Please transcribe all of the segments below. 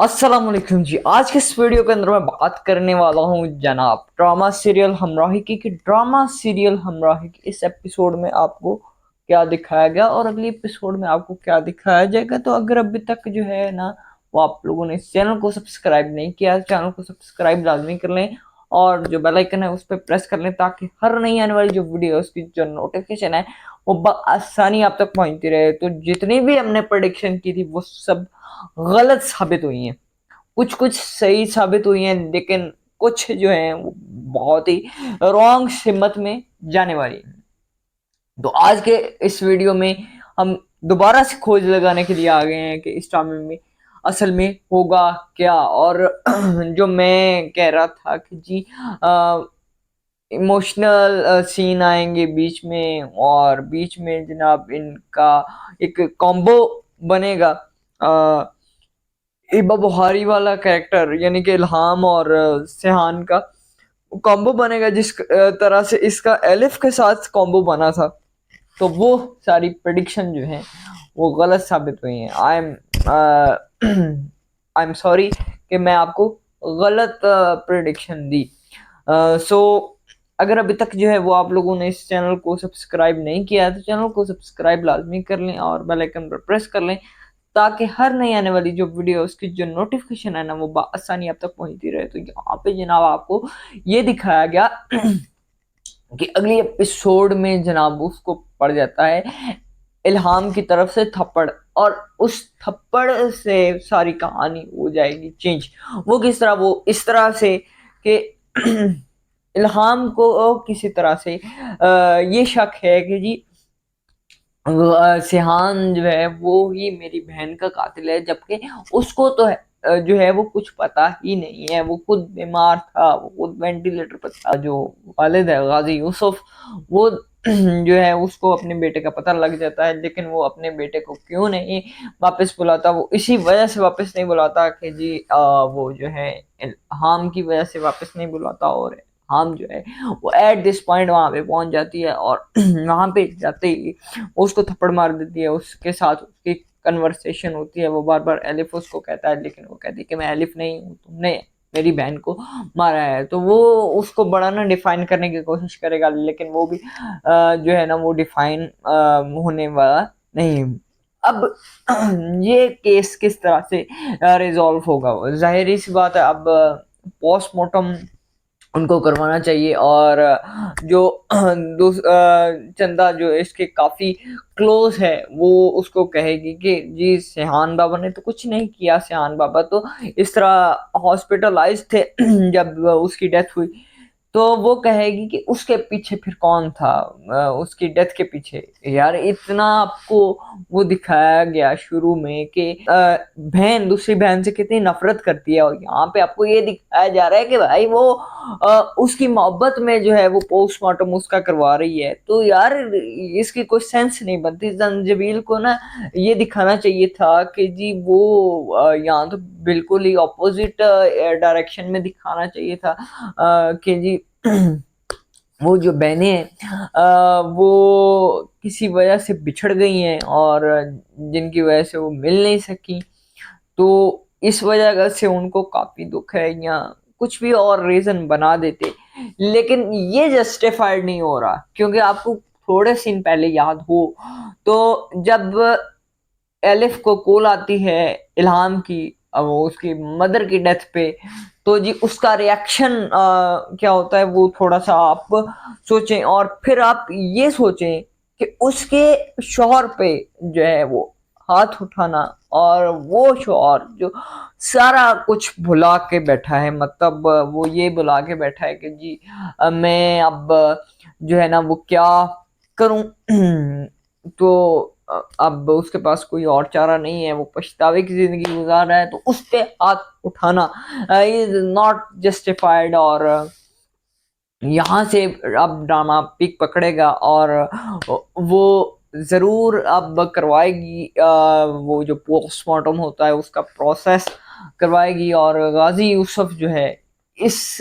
अस्सलाम वालेकुम जी। आज के इस वीडियो के अंदर मैं बात करने वाला हूँ जनाब ड्रामा सीरियल हमराही की ड्रामा सीरियल हमराही की इस एपिसोड में आपको क्या दिखाया गया और अगले एपिसोड में आपको क्या दिखाया जाएगा। तो अगर अभी तक जो है ना वो आप लोगों ने इस चैनल को सब्सक्राइब नहीं किया, चैनल को सब्सक्राइब लाजमी कर लें और जो बेल आइकन है उस पर प्रेस कर लें ताकि हर नई आने वाली जो वीडियो है उसकी जो नोटिफिकेशन है वो आसानी आप तक पहुंचती रहे। तो जितनी भी हमने प्रेडिक्शन की थी वो सब गलत साबित हुई हैं, कुछ कुछ सही साबित हुई हैं, लेकिन कुछ जो है वो बहुत ही रॉन्ग सिमत में जाने वाली है। तो आज के इस वीडियो में हम दोबारा से खोज लगाने के लिए आ गए हैं कि इस ड्रामे में असल में होगा क्या। और जो मैं कह रहा था कि जी इमोशनल सीन आएंगे बीच में और बीच में जनाब इनका एक कॉम्बो बनेगा। इबा बुहारी वाला कैरेक्टर यानी कि इल्हाम और सेहान का कॉम्बो बनेगा जिस तरह से इसका एलिफ के साथ कॉम्बो बना था। तो वो सारी प्रेडिक्शन जो है वो गलत साबित हुई हैं। आई एम सॉरी कि मैं आपको गलत प्रेडिक्शन दी। सो अगर अभी तक जो है वो आप लोगों ने इस चैनल को सब्सक्राइब नहीं किया है तो चैनल को सब्सक्राइब लाजमी कर लें और बेल आइकन पर प्रेस कर लें ताकि हर नई आने वाली जो वीडियो उसकी जो नोटिफिकेशन है ना वो आसानी आप तक पहुंचती रहे। तो यहाँ पे जनाब आपको ये दिखाया गया कि अगली एपिसोड में जनाब उसको पड़ जाता है इल्हाम की तरफ से थप्पड़ और उस थप्पड़ से सारी कहानी हो जाएगी चेंज। वो किस तरह, वो इस तरह से कि इल्हाम को किसी तरह से ये शक है कि जी सिहान जो है वो ही मेरी बहन का कातिल है, जबकि उसको तो है जो है वो कुछ पता ही नहीं है। वो खुद बीमार था, वो खुद वेंटिलेटर पर था। जो वालिद है गाजी यूसुफ, वो जो है उसको अपने बेटे का पता लग जाता है, लेकिन वो अपने बेटे को क्यों नहीं वापस बुलाता। वो इसी वजह से वापस नहीं बुलाता कि जी वो जो है हाम की वजह से वापस नहीं बुलाता। और हाम जो है वो एट दिस पॉइंट वहां पे पहुंच जाती है और वहां पे जाते ही उसको थप्पड़ मार देती है। उसके साथ उसकी कन्वर्सेशन होती है, वो बार बार एलिफ उसको कहता है, लेकिन वो कहती है कि मैं एलिफ नहीं हूँ, तुमने मेरी बहन को मारा है। तो वो उसको बड़ा ना डिफाइन करने की कोशिश करेगा, लेकिन वो भी जो है ना वो डिफाइन होने वाला नहीं। अब ये केस किस तरह से रिजॉल्व होगा, जाहिर सी बात है अब पोस्टमार्टम उनको करवाना चाहिए। और जो चंदा जो इसके काफी क्लोज है वो उसको कहेगी कि जी सेहान बाबा ने तो कुछ नहीं किया, सेहान बाबा तो इस तरह हॉस्पिटलाइज थे जब उसकी डेथ हुई। तो वो कहेगी कि उसके पीछे फिर कौन था, उसकी डेथ के पीछे। यार इतना आपको वो दिखाया गया शुरू में कि बहन दूसरी बहन से कितनी नफरत करती है, और यहाँ पे आपको ये दिखाया जा रहा है कि भाई वो उसकी मोहब्बत में जो है वो पोस्टमार्टम उसका करवा रही है। तो यार इसकी कोई सेंस नहीं बनती। जंजीबील को ना ये दिखाना चाहिए था कि जी वो यहाँ तो बिल्कुल ही ऑपोजिट डायरेक्शन में दिखाना चाहिए था कि जी वो जो बहनें हैं वो किसी वजह से बिछड़ गई हैं और जिनकी वजह से वो मिल नहीं सकी। तो इस वजह से उनको काफी दुख है, या कुछ भी और रीजन बना देते, लेकिन ये जस्टिफाइड नहीं हो रहा। क्योंकि आपको थोड़े सीन पहले याद हो तो जब एलिफ को कॉल आती है इल्हाम की, अब वो उसकी मदर की डेथ पे, तो जी उसका रिएक्शन क्या होता है वो थोड़ा सा आप सोचें और फिर आप ये सोचें कि उसके शौहर पे जो है वो हाथ उठाना, और वो शौहर जो सारा कुछ भुला के बैठा है, मतलब वो ये बुला के बैठा है कि जी मैं अब जो है ना वो क्या करूं। तो अब उसके पास कोई और चारा नहीं है, वो पछतावे की जिंदगी गुजार रहा है। तो उस पे हाथ उठाना इज नॉट जस्टिफाइड। और यहाँ से अब ड्रामा पीक पकड़ेगा और वो जरूर अब करवाएगी वो जो पोस्टमार्टम होता है उसका प्रोसेस करवाएगी। और गाजी यूसुफ जो है इस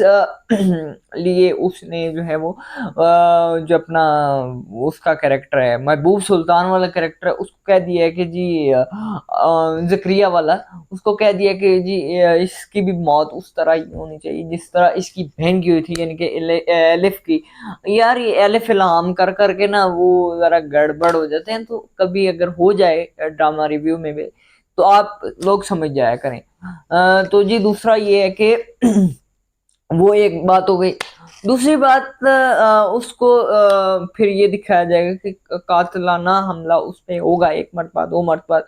लिए उसने जो है वो जो अपना उसका कैरेक्टर है, महबूब सुल्तान वाला कैरेक्टर है, उसको कह दिया है कि जी ज़करिया वाला, उसको कह दिया कि जी इसकी भी मौत उस तरह ही होनी चाहिए जिस तरह इसकी बहन की हुई थी, यानी कि एलिफ की। यार ये एलिफ इल्हाम कर करके ना वो ज़रा गड़बड़ हो जाते हैं, तो कभी अगर हो जाए ड्रामा रिव्यू में भी तो आप लोग समझ जाया करें। तो जी दूसरा ये है कि वो एक बात हो गई। दूसरी बात उसको फिर ये दिखाया जाएगा कि कातिलाना हमला उस पे होगा 1 मरतबा, 2 मरतबा,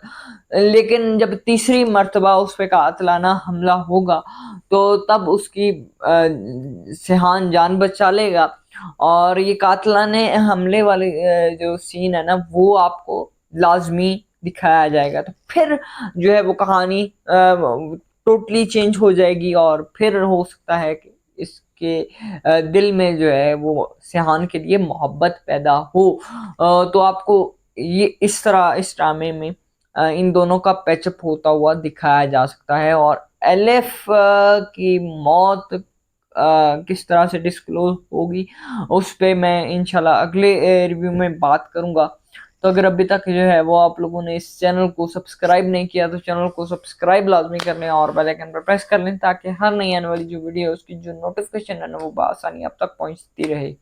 लेकिन जब तीसरी मरतबा उस पे कातिलाना हमला होगा, तो तब उसकी सिहान जान बचा लेगा। और ये कातिलाने हमले वाले जो सीन है ना, वो आपको लाज़मी दिखाया जाएगा। तो फिर जो है वो कहानी टोटली चेंज हो जाएगी और फिर हो सकता है कि इसके दिल में जो है वो सिहान के लिए मोहब्बत पैदा हो। तो आपको ये इस तरह इस ड्रामे में इन दोनों का पैचअप होता हुआ दिखाया जा सकता है। और एलिफ की मौत किस तरह से डिस्क्लोज होगी उस पे मैं इंशाल्लाह अगले रिव्यू में बात करूंगा। तो अगर अभी तक जो है वो आप लोगों ने इस चैनल को सब्सक्राइब नहीं किया तो चैनल को सब्सक्राइब लाजमी कर लें और बेल आइकन पर प्रेस कर लें, ताकि हर नई आने वाली जो वीडियो है उसकी जो नोटिफिकेशन है ना वो बआसानी आप तक पहुंचती रहे।